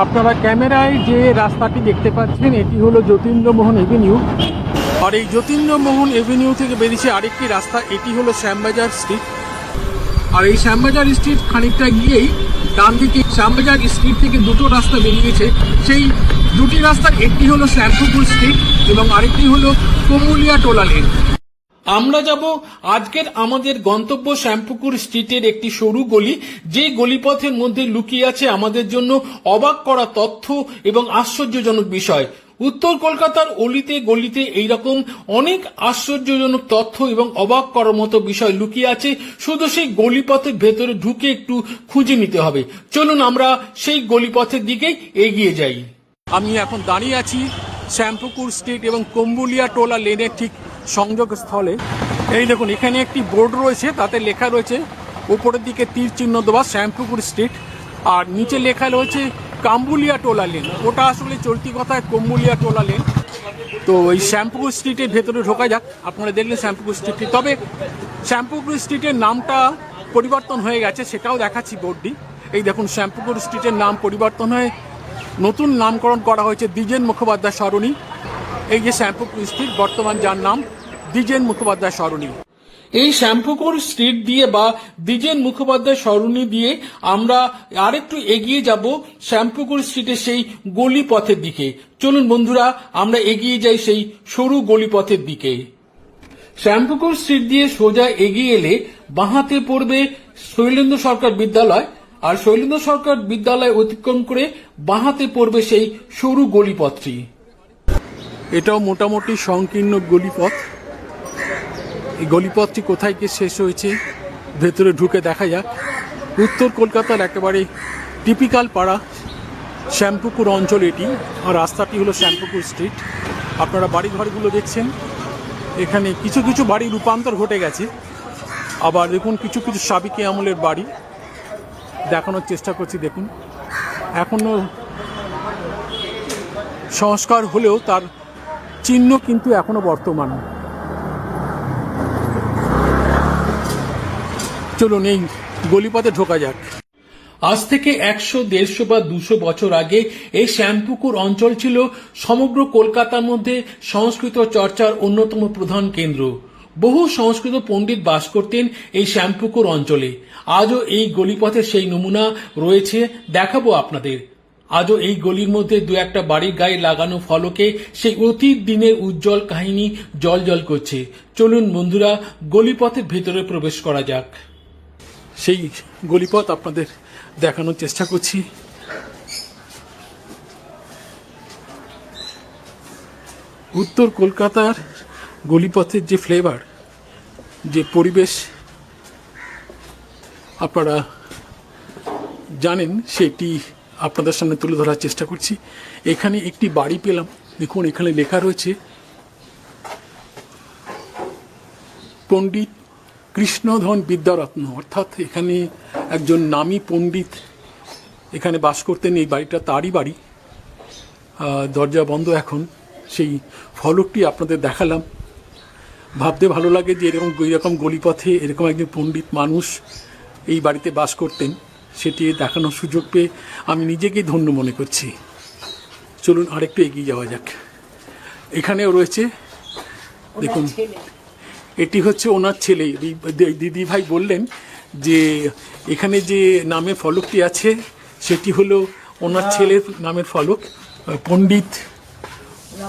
আপনারা ক্যামেরায় যে রাস্তাটি দেখতে পাচ্ছেন এটি হলো যতীন্দ্রমোহন এভিনিউ। আর এই যতীন্দ্রমোহন এভিনিউ থেকে বেরিয়েছে আরেকটি রাস্তা, এটি হলো শ্যামবাজার স্ট্রিট। আর এই শ্যামবাজার স্ট্রিট খানিকটা গিয়েই ডান দিকে শ্যামবাজার স্ট্রিট থেকে দুটো রাস্তা বেরিয়েছে। সেই দুটি রাস্তার একটি হলো শ্যামপুকুর স্ট্রিট এবং আরেকটি হলো কমুলিয়া টোলা লেন। আমরা যাব আজকের আমাদের গন্তব্য শ্যামপুকুর স্ট্রিটের একটি সরু গলি, যে গলিপথের মধ্যে লুকিয়ে আছে আমাদের জন্য অবাক করা তথ্য এবং আশ্চর্যজনক বিষয়। উত্তর কলকাতার অলিতে গলিতে এইরকম অনেক আশ্চর্যজনক তথ্য এবং অবাক করার মতো বিষয় লুকিয়ে আছে, শুধু সেই গলিপথের ভেতরে ঢুকে একটু খুঁজে নিতে হবে। চলুন আমরা সেই গলিপথের দিকেই এগিয়ে যাই। আমি এখন দাঁড়িয়ে আছি শ্যামপুকুর স্ট্রিট এবং কম্বুলিয়া টোলা লেনের ঠিক সংযোগ স্থলে। এই দেখুন, এখানে একটি বোর্ড রয়েছে, তাতে লেখা রয়েছে উপরের দিকে তীর চিহ্ন দেওয়া শ্যামপুকুর স্ট্রিট, আর নিচে লেখা রয়েছে কাম্বুলিয়া টোলা লেন। ওটা আসলে চলতি কথায় কম্বুলিয়া টোলা লেন। তো এই শ্যামপুকুর স্ট্রিটের ভেতরে ঢোকা যাক। আপনারা দেখলেন শ্যামপুকুর স্ট্রিটটি, তবে শ্যামপুকুর স্ট্রিটের নামটা পরিবর্তন হয়ে গেছে, সেটাও দেখাচ্ছি বোর্ডটি। এই দেখুন, শ্যামপুকুর স্ট্রিটের নাম পরিবর্তন হয়ে নতুন নামকরণ করা হয়েছে দ্বিজেন মুখোপাধ্যায় সরণি। এই যে শ্যামপুকুর স্ট্রিট, বর্তমান যার নাম দ্বিজেন মুখোপাধ্যায় সরণি। এই শ্যামপুকুর স্ট্রিট দিয়ে বা দ্বিজেন মুখোপাধ্যায় সরণি দিয়ে আমরা আরেকটু এগিয়ে যাব শ্যামপুকুর স্ট্রিটের সেই গলি পথের দিকে। চলুন বন্ধুরা, আমরা এগিয়ে যাই সেই সরু গলি পথের দিকে। শ্যামপুকুর স্ট্রিট দিয়ে সোজা এগিয়ে এলে বাঁহাতে পড়বে শৈলেন্দ্র সরকার বিদ্যালয়, আর শৈলেন্দ্র সরকার বিদ্যালয় অতিক্রম করে বাঁহাতে পড়বে সেই সরু গলিপথটি। এটাও মোটামুটি সংকীর্ণ গলিপথ। এই গলিপথটি কোথায় গিয়ে শেষ হয়েছে ভেতরে ঢুকে দেখা যাক। উত্তর কলকাতার একেবারে টিপিক্যাল পাড়া শ্যামপুকুর অঞ্চল এটি, আর রাস্তাটি হলো শ্যামপুকুর স্ট্রিট। আপনারা বাড়িঘরগুলো দেখছেন, এখানে কিছু কিছু বাড়ি রূপান্তর ঘটে গেছে, আবার দেখুন কিছু কিছু সাবেকি আমলের বাড়ি দেখানোর চেষ্টা করছি। দেখুন, এখনো সংস্কার হলেও তার চিহ্ন কিন্তু এখনো বর্তমান। চলুন এই গলিপথে ঢোকা যাক। আজ থেকে 100, 150 বা 200 বছর আগে এই শ্যামপুকুর অঞ্চল ছিল সমগ্র কলকাতার মধ্যে সংস্কৃত চর্চার অন্যতম প্রধান কেন্দ্র। বহু সংস্কৃত পণ্ডিত বাস করতেন এই শ্যামপুকুর অঞ্চলে। আজও এই গলিপথে সেই নমুনা রয়েছে, দেখাবো আপনাদের। আজও এই গলির মধ্যে দু একটা বাড়ির গায়ে লাগানো ফলকে সেই অতীত দিনের উজ্জ্বল কাহিনী জল করছে। চলুন বন্ধুরা, গলিপথের ভেতরে প্রবেশ করা যাক। সেই গলিপথ আপনাদের দেখানোর চেষ্টা করছি। উত্তর কলকাতার গলিপথের যে ফ্লেভার, যে পরিবেশ আপনারা জানেন, সেটি আপনাদের সামনে তুলে ধরার চেষ্টা করছি। এখানে একটি বাড়ি পেলাম, দেখুন এখানে লেখা রয়েছে পণ্ডিত কৃষ্ণধন বিদ্যারত্ন, অর্থাৎ এখানে একজন নামী পণ্ডিত এখানে বাস করতেন। এই বাড়িটা তারই বাড়ি। দরজা বন্ধ এখন। সেই ফলকটি আপনাদের দেখালাম। ভাবতে ভালো লাগে যে এরকম গলিপথে এরকম একজন পণ্ডিত মানুষ এই বাড়িতে বাস করতেন, সেটি দেখানোর সুযোগ পেয়ে আমি নিজেকেই ধন্য মনে করছি। চলুন আরেকটু এগিয়ে যাওয়া যাক। এখানেও রয়েছে, দেখুন এটি হচ্ছে ওনার ছেলে। দিদি ভাই বললেন যে এখানে যে নামের ফলকটি আছে সেটি হলো ওনার ছেলের নামের ফলক, পণ্ডিত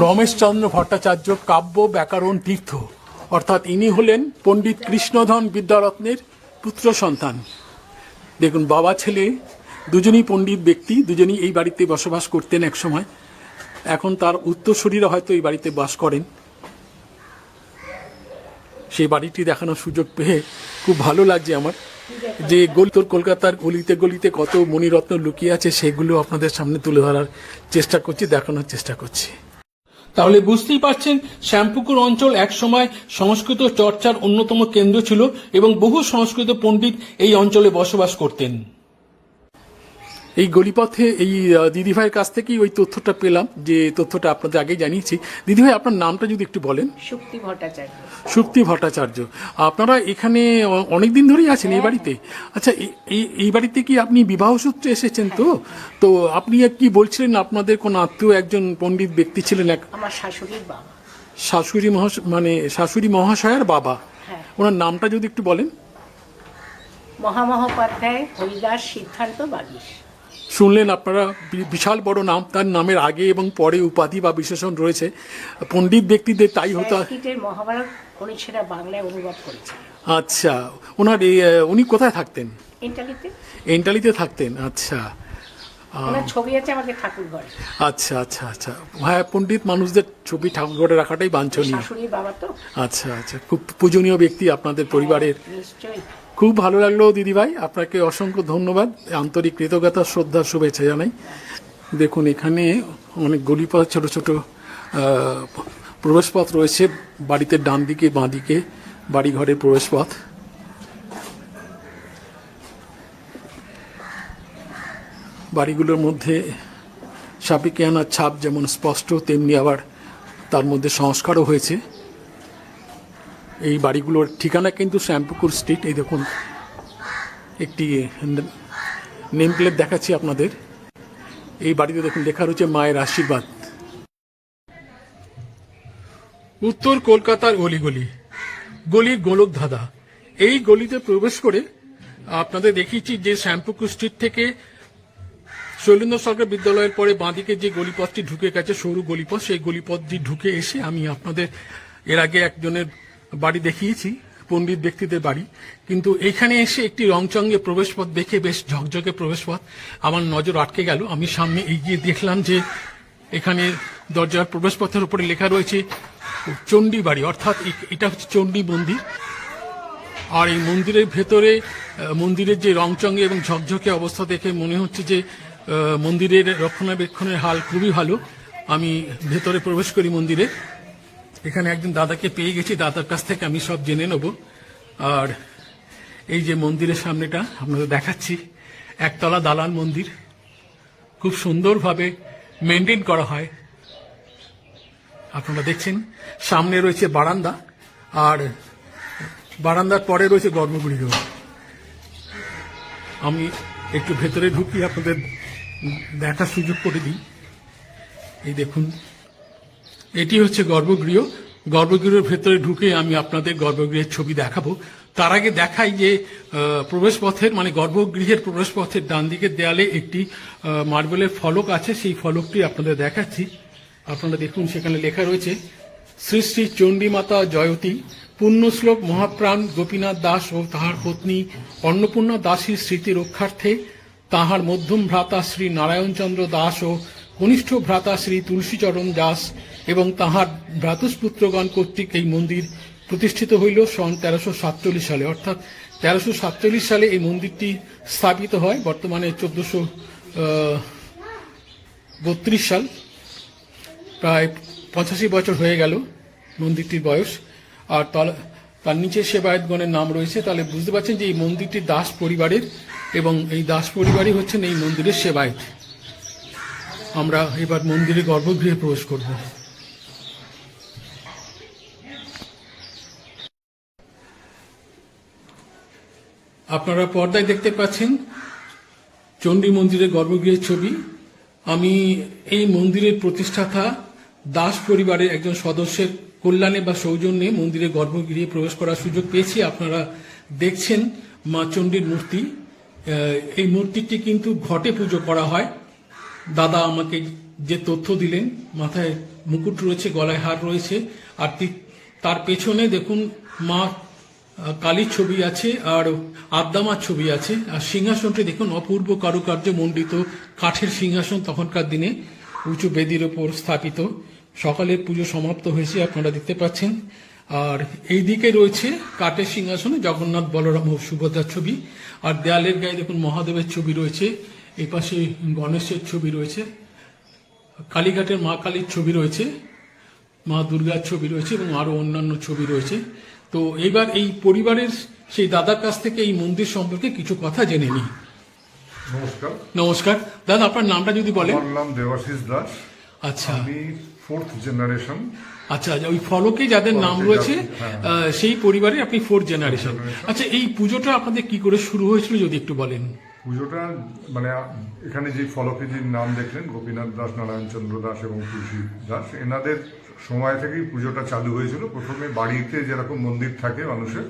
রমেশচন্দ্র ভট্টাচার্য কাব্য ব্যাকরণ তীর্থ, অর্থাৎ ইনি হলেন পণ্ডিত কৃষ্ণধন বিদ্যারত্নের পুত্র সন্তান। দেখুন, বাবা ছেলে দুজনই পণ্ডিত ব্যক্তি, দুজনই এই বাড়িতে বসবাস করতেন এক সময়। এখন তার উত্তরসূরিরা হয়তো এই বাড়িতে বাস করেন। সেই বাড়িটি দেখানোর সুযোগ পেয়ে খুব ভালো লাগছে আমার, যে উত্তর কলকাতার গলিতে গলিতে কত মণিরত্ন লুকিয়ে আছে সেগুলো আপনাদের সামনে তুলে ধরার চেষ্টা করছি, দেখানোর চেষ্টা করছি। তাহলে বুঝতেই পারছেন, শ্যামপুকুর অঞ্চল একসময় সংস্কৃত চর্চার অন্যতম কেন্দ্র ছিল এবং বহু সংস্কৃত পণ্ডিত এই অঞ্চলে বসবাস করতেন। এই গলিপথে এই দিদিভাইয়ের কাছ থেকেই ওই তথ্যটা পেলাম, যে তথ্যটা আপনাদের আগেই জানিয়েছি। দিদিভাই, আপনার নামটা যদি একটু বলেন। শক্তি ভট্টাচার্য। শক্তি ভট্টাচার্য। আপনারা এখানে অনেক দিন ধরেই আছেন এই বাড়িতে? আচ্ছা, এই বাড়িতে কি আপনি বিবাহ সূত্রে এসেছেন? তো তো আপনি কি বলছিলেন আপনাদের কোন আত্মীয় একজন পণ্ডিত ব্যক্তি ছিলেন? আমার শাশুড়ির বাবা। শাশুড়ি মহাশয়ের বাবা। হ্যাঁ। ওনার নামটা যদি একটু বলেন। মহামহোপাধ্যায় হরিদাস সিদ্ধান্ত বাগিশ। শুনলেন আপনারা, বিশাল বড় নাম। তার নামের আগে এবং পরে উপাধি বা বিশেষণ রয়েছে। পণ্ডিত ব্যক্তিদের তাই হতো। সংস্কৃতের মহাভারত উনি সেটা বাংলায় অনুবাদ করেছেন। আচ্ছা, উনি কোথায় থাকতেন? এন্টালিতে। এন্টালিতে থাকতেন। আচ্ছা। ওনার ছবি আছে আমাদের ঠাকুর ঘরে। আচ্ছা আচ্ছা আচ্ছা, হ্যাঁ, পণ্ডিত মানুষদের ছবি ঠাকুর ঘরে রাখাটাই বাঞ্ছনীয়। শাশুড়ির বাবা তো। আচ্ছা আচ্ছা, খুব পূজনীয় ব্যক্তি আপনাদের পরিবারের। নিশ্চয়ই। খুব ভালো লাগলো দিদিভাই, আপনাকে অসংখ্য ধন্যবাদ, আন্তরিক কৃতজ্ঞতা, শ্রদ্ধা, শুভেচ্ছা জানাই। দেখুন, এখানে অনেক গলিপথ, ছোট ছোট প্রবেশপথ রয়েছে বাড়িতে, ডান দিকে বাঁ দিকে বাড়িঘরের প্রবেশপথ। বাড়িগুলোর মধ্যে সাপিকিয়ানার ছাপ যেমন স্পষ্ট, তেমনি আবার তার মধ্যে সংস্কারও হয়েছে। এই বাড়িগুলোর ঠিকানা কিন্তু শ্যামপুকুর স্ট্রিট। এই দেখুন, একটি নেম প্লেট দেখাচ্ছি আপনাদের। এই বাড়িতে দেখুন লেখা রয়েছে মায়ের আশীর্বাদ। উত্তর কলকাতার অলিগলি, গলির গোলক ধাঁধা। এই গলিতে প্রবেশ করে আপনাদের দেখিয়েছি যে শ্যামপুকুর স্ট্রিট থেকে শৈলেন্দ্র সরকার বিদ্যালয়ের পরে বাঁদিকে যে গলিপথটি ঢুকে গেছে, সরু গলিপথ, সেই গলিপথটি ঢুকে এসে আমি আপনাদের এর আগে একজনের বাড়ি দেখিয়েছি, পণ্ডিত ব্যক্তিদের বাড়ি। কিন্তু এখানে এসে একটি রংচঙ্গে প্রবেশপথ দেখে, বেশ ঝকঝকে প্রবেশপথ, আমার নজর আটকে গেল। আমি সামনে এগিয়ে দেখলাম যে এখানে দরজার প্রবেশপথের উপরে লেখা রয়েছে চণ্ডী বাড়ি, অর্থাৎ এটা হচ্ছে চণ্ডী মন্দির। আর এই মন্দিরের ভেতরে, মন্দিরের যে রংচঙ্গে এবং ঝকঝকে অবস্থা দেখে মনে হচ্ছে যে মন্দিরের রক্ষণাবেক্ষণের হাল খুবই ভালো। আমি ভেতরে প্রবেশ করি মন্দিরে। এখানে একজন দাদাকে পেয়ে গেছি, দাদার কাছ থেকে আমি সব জেনে নেব। আর এই যে মন্দিরের সামনেটা আপনাদের দেখাচ্ছি, একতলা দালান মন্দির, খুব সুন্দরভাবে মেনটেন করা হয়। আপনারা দেখছেন সামনে রয়েছে বারান্দা, আর বারান্দার পরে রয়েছে গর্ভগৃহ। আমি একটু ভেতরে ঢুকি, আপনাদের দেখার সুযোগ করে দিই। এই দেখুন, এটি হচ্ছে গর্ভগৃহ। গর্ভগৃহের ভেতরে ঢুকে আমি আপনাদের গর্ভগৃহের ছবি দেখাবো। তার আগে দেখাই যে প্রবেশপথের, মানে গর্ভগৃহের প্রবেশপথের ডান দিকের দেয়ালে একটি মার্বেলের ফলক আছে। সেই ফলকটি আপনাদের দেখাচ্ছি। আপনারা দেখুন, সেখানে লেখা রয়েছে শ্রী শ্রী চণ্ডী মাতা জয়তী পুণ্যশ্লোক মহাপ্রাণ গোপীনাথ দাস ও তাহার পত্নী অন্নপূর্ণা দাসীর স্মৃতি রক্ষার্থে তাহার মধ্যম ভ্রাতা শ্রী নারায়ণচন্দ্র দাস ও কনিষ্ঠ ভ্রাতা শ্রী তুলসীচরণ দাস এবং তাহার ভ্রাতুষ্পুত্রগণ কর্তৃক এই মন্দির প্রতিষ্ঠিত হইল সন 1347 সালে। অর্থাৎ 1347 সালে এই মন্দিরটি স্থাপিত হয়। বর্তমানে 1432 সাল, প্রায় 85 বছর হয়ে গেল মন্দিরটির বয়স। আর তার নিচে সেবায়তগণের নাম রয়েছে। তাহলে বুঝতে পারছেন যে এই মন্দিরটি দাস পরিবারের, এবং এই দাস পরিবারই হচ্ছেন এই মন্দিরের সেবায়ত। আমরা এবার মন্দিরের গর্ভগৃহে প্রবেশ করব। আপনারা পর্দায় দেখতে পাচ্ছেন চণ্ডী মন্দিরের গর্ভগৃহের ছবি। আমি এই মন্দিরের প্রতিষ্ঠাতা দাস পরিবারের একজন সদস্যের কল্যাণে বা সৌজন্যে মন্দিরের গর্ভগৃহে প্রবেশ করার সুযোগ পেয়েছি। আপনারা দেখছেন মা চণ্ডীর মূর্তি। এই মূর্তিটি কিন্তু ঘটে পুজো করা হয়। দাদা আমাকে যে তথ্য দিলেন, মাথায় মুকুট রয়েছে, গলায় হার রয়েছে, আর তার পেছনে দেখুন মা কালীর ছবি আছে আর আদ্দামার ছবি আছে। আর সিংহাসনটি দেখুন অপূর্ব কারুকার্য মণ্ডিত কাঠের সিংহাসন, তখনকার দিনে উঁচু বেদির ওপর স্থাপিত। সকালের পুজো সমাপ্ত হয়েছে, আপনারা দেখতে পাচ্ছেন। আর এই দিকে রয়েছে কাঠের সিংহাসনে জগন্নাথ, বলরাম ও সুভদ্রার ছবি। আর দেয়ালের গায়ে দেখুন মহাদেবের ছবি রয়েছে, এই পাশে গণেশের ছবি রয়েছে, কালীঘাটের মা কালীর ছবি রয়েছে, মা দুর্গার ছবি রয়েছে এবং আরো অন্যান্য ছবি রয়েছে। তো এইবার এই পরিবারের সেই দাদার কাছ থেকে এই মন্দির সম্পর্কে কিছু কথা জেনে নিই। নমস্কার। নমস্কার দাদা, আপনার নামটা যদি বলেন। আমার নাম দেবাশিস দাস। আচ্ছা আমি 4th জেনারেশন। আচ্ছা, ওই ফলকে যাদের নাম ফলকে রয়েছে হ্যাঁ। সেই পরিবারে আপনি 4th জেনারেশন। generation। আচ্ছা, এই পুজোটা আপনাদের কি করে শুরু হয়েছিল যদি একটু বলেন। পুজোটা মানে এখানে যে ফলকে যে নাম দেখলেন, গোপীনাথ দাস, নারায়ণ চন্দ্র দাস এবং তুলসী দাস, এনাদের সময় থেকেই পুজোটা চালু হয়েছিল। প্রথমে বাড়িতে যেরকম মন্দির থাকে মানুষের,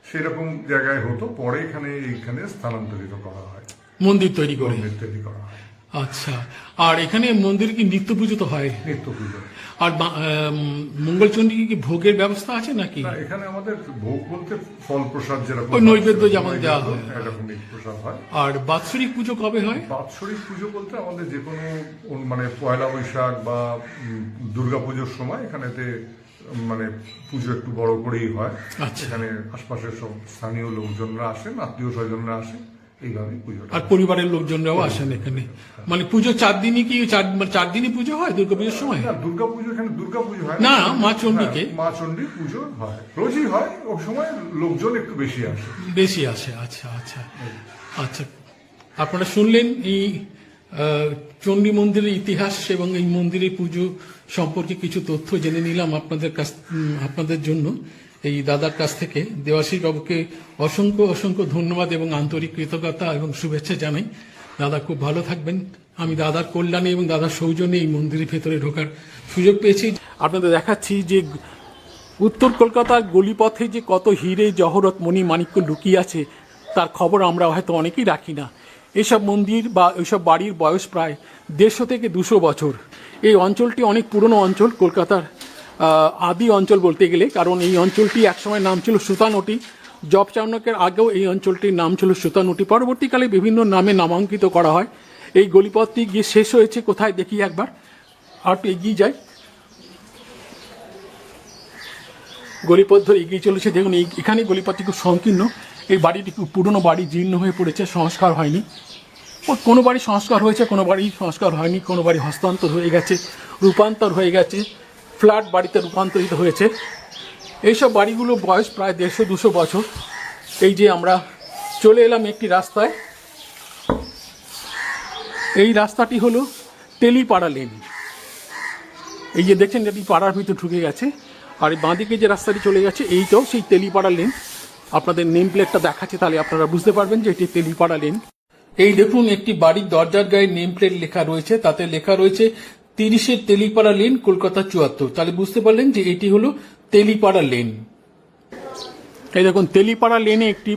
সেরকম জায়গায় হতো, পরে এইখানে স্থানান্তরিত করা হয়, মন্দির তৈরি করে। মন্দির তৈরি করা হয়। আচ্ছা, আর এখানে মন্দিরে কি নিত্য পুজো তো হয়? নিত্য পুজো। আর মঙ্গলচণ্ডী কি ভোগের ব্যবস্থা আছে নাকি? না, এখানে আমাদের ভোগ বলতে ফল প্রসাদ যেরকম ওই নৈবেদ্য যেমন দেওয়া হয়, এরকমই প্রসাদ হয়। আর বাৎসরিক পুজো কবে হয়? বাৎসরিক পুজো বলতে আমাদের যে কোনো মানে পয়লা বৈশাখ বা দুর্গা পুজোর সময় এখানেতে মানে পুজো একটু বড় করেই হয়। আচ্ছা। এখানে আশপাশের সব স্থানীয় লোকজনরা আসেন, আত্মীয় স্বজনরা আসেন, এইভাবেই পুজোটা। আর পরিবারের লোকজনরাও আসেন এখানে। মানে পুজো 4 দিনই কি 4 দিনই পুজো হয় দুর্গা পুজোর সময়? না, দুর্গা পুজো এখানে দুর্গা পুজো হয় না, মা চণ্ডীকে। হ্যাঁ, মা চণ্ডী পুজো হয়, রোজই হয়। ওই সময় লোকজন একটু বেশি আসে। বেশি আসে। আচ্ছা আচ্ছা আচ্ছা, আপনারা শুনলেন এই চণ্ডী মন্দিরের ইতিহাস এবং এই মন্দিরের পুজো সম্পর্কে কিছু তথ্য জেনে নিলাম আপনাদের জন্য এই দাদার কাছ থেকে। দেবাশিস বাবুকে অসংখ্য অসংখ্য ধন্যবাদ এবং আন্তরিক কৃতজ্ঞতা এবং শুভেচ্ছা জানাই। দাদা খুব ভালো থাকবেন। আমি দাদার কল্যাণে এবং দাদার সৌজন্যে এই মন্দিরের ভেতরে ঢোকার সুযোগ পেয়েছি। আপনাদের দেখাচ্ছি যে উত্তর কলকাতার গলিপথে যে কত হিরে জহরত মণি মাণিক্য লুকিয়ে আছে তার খবর আমরা হয়তো অনেকেই রাখি না। এসব মন্দির বা এইসব বাড়ির বয়স প্রায় 150 থেকে 200 বছর। এই অঞ্চলটি অনেক পুরনো অঞ্চল, কলকাতার আদি অঞ্চল বলতে গেলে, কারণ এই অঞ্চলটি একসময় নাম ছিল সুতানটি। জব চাণক্যের আগেও এই অঞ্চলটির নাম ছিল সুতানটি। পরবর্তীকালে বিভিন্ন নামে নামাঙ্কিত করা হয়। এই গলিপথটি গিয়ে শেষ হয়েছে কোথায় দেখি একবার, আর একটু এগিয়ে যায়। গলিপথ ধরে এগিয়ে চলেছে, দেখুন এখানে গলিপথটি খুব সংকীর্ণ। এই বাড়িটি খুব পুরনো বাড়ি, জীর্ণ হয়ে পড়েছে, সংস্কার হয়নি। কোনো বাড়ি সংস্কার হয়েছে, কোনো বাড়ি সংস্কার হয়নি, কোনো বাড়ি হস্তান্তর হয়ে গেছে, রূপান্তর হয়ে গেছে, ফ্ল্যাট বাড়িতে রূপান্তরিত হয়েছে। এইসব বাড়িগুলো বয়স প্রায় 150-200 বছর। এই যে আমরা চলে এলাম একটি রাস্তায়, এই রাস্তাটি হলো তেলিপাড়া লেন। এই যে দেখছেন এটি পাড়ার ভিতরে ঢুকে গেছে। আর এই বাঁদিকে যে রাস্তাটি চলে গেছে এইটাও সেই তেলিপাড়া লেন। আপনাদের নেম প্লেটটা দেখাচ্ছে, তাহলে আপনারা বুঝতে পারবেন যে এটি তেলিপাড়া লেন। এই দেখুন একটি বাড়ির দরজার গায়ে নেম প্লেট লেখা রয়েছে, তাতে লেখা রয়েছে 30 তেলিপাড়া লেন, কলকাতা 74। তাহলে বুঝতে পারলেন যে এটি হলো তেলিপাড়া লেন। এই দেখুন তেলিপাড়া লেনে একটি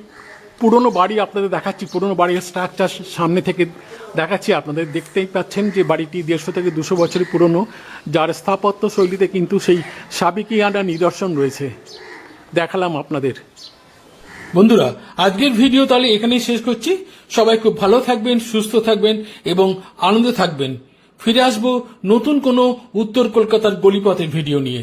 পুরনো বাড়ি আপনাদের দেখাচ্ছি, পুরনো বাড়ির স্ট্রাকচার সামনে থেকে দেখাচ্ছি। আপনাদের দেখতেই পাচ্ছেন যে বাড়িটি 150 থেকে 200 বছরের পুরনো, যার স্থাপত্য শৈলীতে কিন্তু সেই সাবেকিয়ানা নিদর্শন রয়েছে। দেখালাম আপনাদের। বন্ধুরা, আজকের ভিডিও তাহলে এখানেই শেষ করছি। সবাই খুব ভালো থাকবেন, সুস্থ থাকবেন এবং আনন্দে থাকবেন। ফিরে আসবো নতুন কোনো উত্তর কলকাতার গলিপথের ভিডিও নিয়ে।